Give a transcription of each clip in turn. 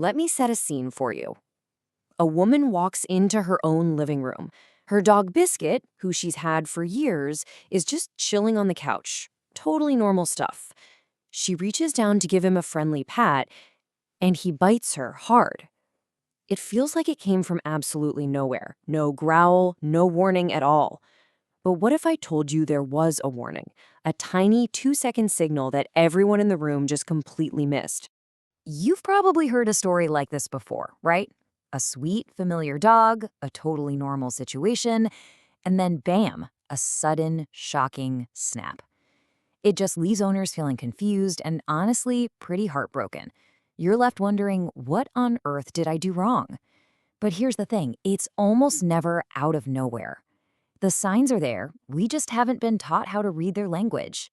let me set a scene for you. A woman walks into her own living room. Her dog Biscuit, who she's had for years, is just chilling on the couch. Totally normal stuff. She reaches down to give him a friendly pat, and he bites her hard. It feels like it came from absolutely nowhere. No growl, no warning at all. But what if I told you there was a warning? A tiny 2-second signal that everyone in the room just completely missed. You've probably heard a story like this before, right? A sweet, familiar dog, a totally normal situation, and then bam, a sudden, shocking snap. It just leaves owners feeling confused and honestly pretty heartbroken. You're left wondering, what on earth did I do wrong? But here's the thing, it's almost never out of nowhere. The signs are there, we just haven't been taught how to read their language.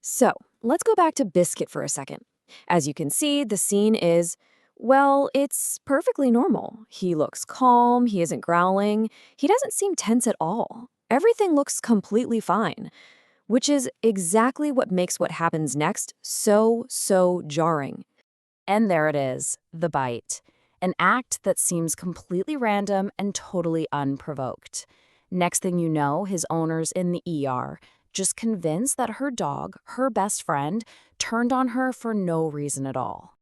So, let's go back to Biscuit for a second. As you can see, the scene is, well, it's perfectly normal. He looks calm, he isn't growling, he doesn't seem tense at all. Everything looks completely fine, which is exactly what makes what happens next so jarring. And there it is, the bite. An act that seems completely random and totally unprovoked. Next thing you know, his owner's in the ER, just convinced that her dog, her best friend, turned on her for no reason at all.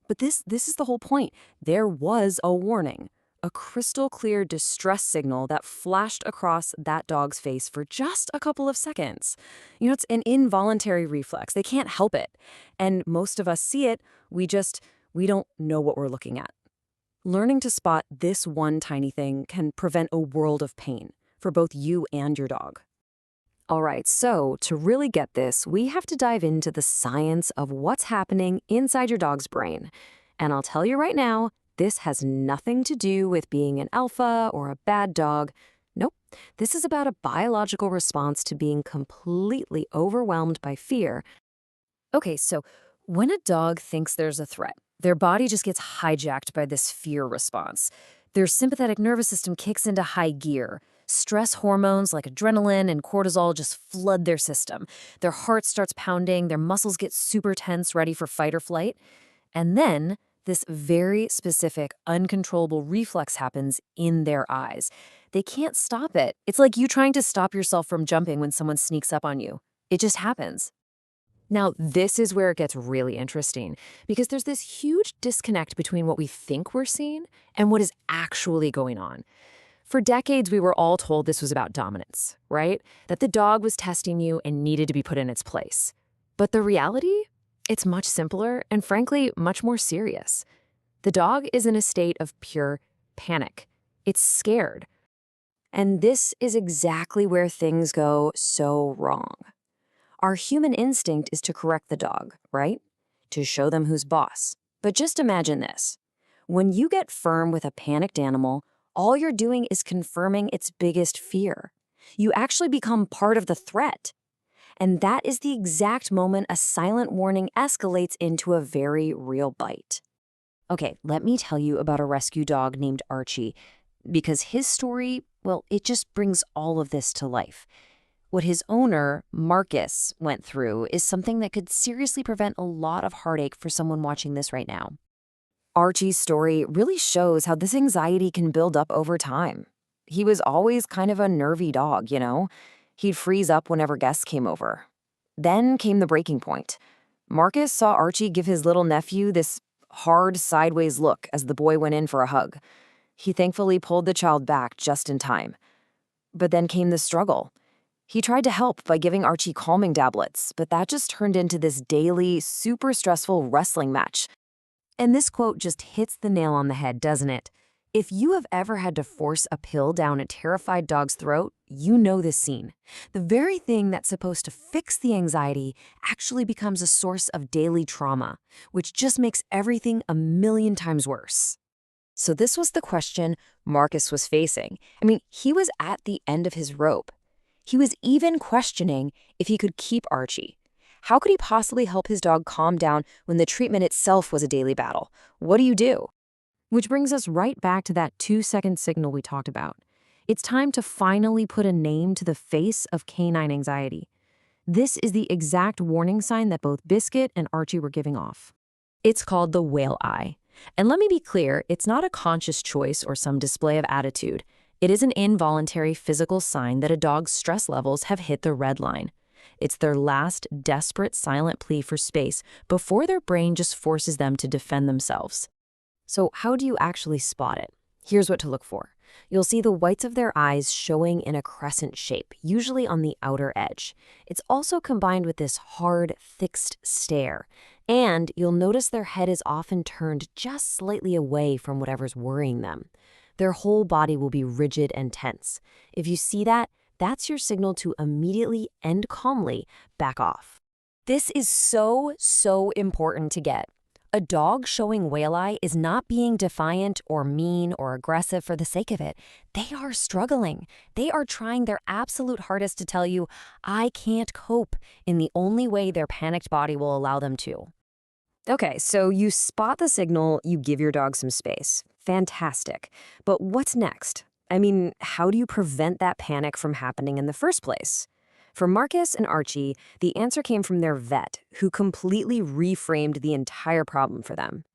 But this is the whole point. There was a warning, a crystal clear distress signal that flashed across that dog's face for just a couple of seconds. You know, it's an involuntary reflex. They can't help it. And most of us see it, we don't know what we're looking at. Learning to spot this one tiny thing can prevent a world of pain for both you and your dog. All right, so to really get this, we have to dive into the science of what's happening inside your dog's brain. And I'll tell you right now, this has nothing to do with being an alpha or a bad dog. Nope, this is about a biological response to being completely overwhelmed by fear. Okay, so when a dog thinks there's a threat, their body just gets hijacked by this fear response. Their sympathetic nervous system kicks into high gear. Stress hormones like adrenaline and cortisol just flood their system. Their heart starts pounding, their muscles get super tense, ready for fight or flight. And then this very specific, uncontrollable reflex happens in their eyes. They can't stop it. It's like you trying to stop yourself from jumping when someone sneaks up on you. It just happens. Now, this is where it gets really interesting, because there's this huge disconnect between what we think we're seeing and what is actually going on. For decades, we were all told this was about dominance, right? That the dog was testing you and needed to be put in its place. But the reality? It's much simpler and, frankly, much more serious. The dog is in a state of pure panic. It's scared. And this is exactly where things go so wrong. Our human instinct is to correct the dog, right? To show them who's boss. But just imagine this. When you get firm with a panicked animal, all you're doing is confirming its biggest fear. You actually become part of the threat. And that is the exact moment a silent warning escalates into a very real bite. Okay, let me tell you about a rescue dog named Archie, because his story, well, it just brings all of this to life. What his owner, Marcus, went through is something that could seriously prevent a lot of heartache for someone watching this right now. Archie's story really shows how this anxiety can build up over time. He was always kind of a nervy dog, you know? He'd freeze up whenever guests came over. Then came the breaking point. Marcus saw Archie give his little nephew this hard, sideways look as the boy went in for a hug. He thankfully pulled the child back just in time. But then came the struggle. He tried to help by giving Archie calming tablets, but that just turned into this daily, super stressful wrestling match. And this quote just hits the nail on the head, doesn't it? If you have ever had to force a pill down a terrified dog's throat, you know this scene. The very thing that's supposed to fix the anxiety actually becomes a source of daily trauma, which just makes everything a million times worse. So this was the question Marcus was facing. I mean, he was at the end of his rope. He was even questioning if he could keep Archie. How could he possibly help his dog calm down when the treatment itself was a daily battle? What do you do? Which brings us right back to that 2-second signal we talked about. It's time to finally put a name to the face of canine anxiety. This is the exact warning sign that both Biscuit and Archie were giving off. It's called the whale eye. And let me be clear, it's not a conscious choice or some display of attitude. It is an involuntary physical sign that a dog's stress levels have hit the red line. It's their last desperate silent plea for space before their brain just forces them to defend themselves. So how do you actually spot it? Here's what to look for. You'll see the whites of their eyes showing in a crescent shape, usually on the outer edge. It's also combined with this hard, fixed stare. And you'll notice their head is often turned just slightly away from whatever's worrying them. Their whole body will be rigid and tense. If you see that, that's your signal to immediately and calmly back off. This is so important to get. A dog showing whale eye is not being defiant or mean or aggressive for the sake of it. They are struggling. They are trying their absolute hardest to tell you, I can't cope, in the only way their panicked body will allow them to. Okay, so you spot the signal, you give your dog some space. Fantastic. But what's next? I mean, how do you prevent that panic from happening in the first place? For Marcus and Archie, the answer came from their vet, who completely reframed the entire problem for them.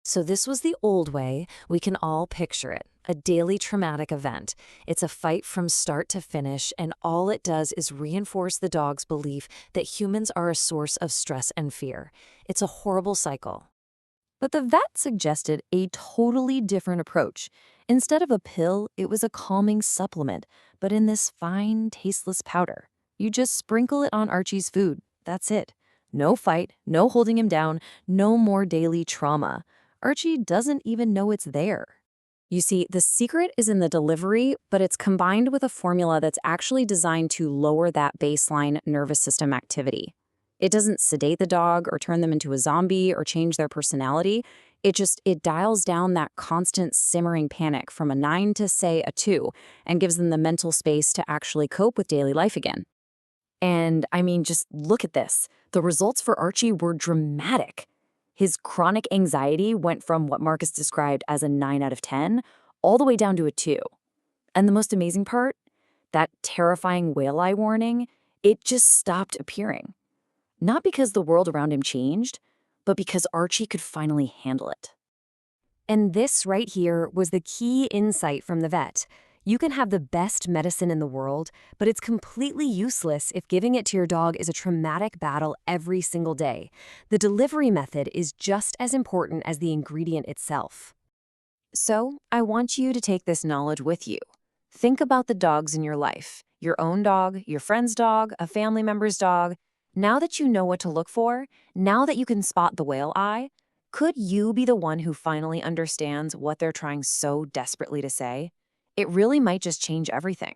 So this was the old way. We can all picture it. A daily traumatic event. It's a fight from start to finish, and all it does is reinforce the dog's belief that humans are a source of stress and fear. It's a horrible cycle. But the vet suggested a totally different approach. Instead of a pill, it was a calming supplement, but in this fine, tasteless powder. You just sprinkle it on Archie's food. That's it. No fight, no holding him down, no more daily trauma. Archie doesn't even know it's there. You see, the secret is in the delivery, but it's combined with a formula that's actually designed to lower that baseline nervous system activity. It doesn't sedate the dog or turn them into a zombie or change their personality. It dials down that constant simmering panic from a 9 to, say, a 2 and gives them the mental space to actually cope with daily life again. And I mean, just look at this. The results for Archie were dramatic. His chronic anxiety went from what Marcus described as a 9 out of 10 all the way down to a 2. And the most amazing part? That terrifying whale eye warning, it just stopped appearing. Not because the world around him changed, but because Archie could finally handle it. And this right here was the key insight from the vet. You can have the best medicine in the world, but it's completely useless if giving it to your dog is a traumatic battle every single day. The delivery method is just as important as the ingredient itself. So, I want you to take this knowledge with you. Think about the dogs in your life, your own dog, your friend's dog, a family member's dog. Now that you know what to look for, now that you can spot the whale eye, could you be the one who finally understands what they're trying so desperately to say? It really might just change everything.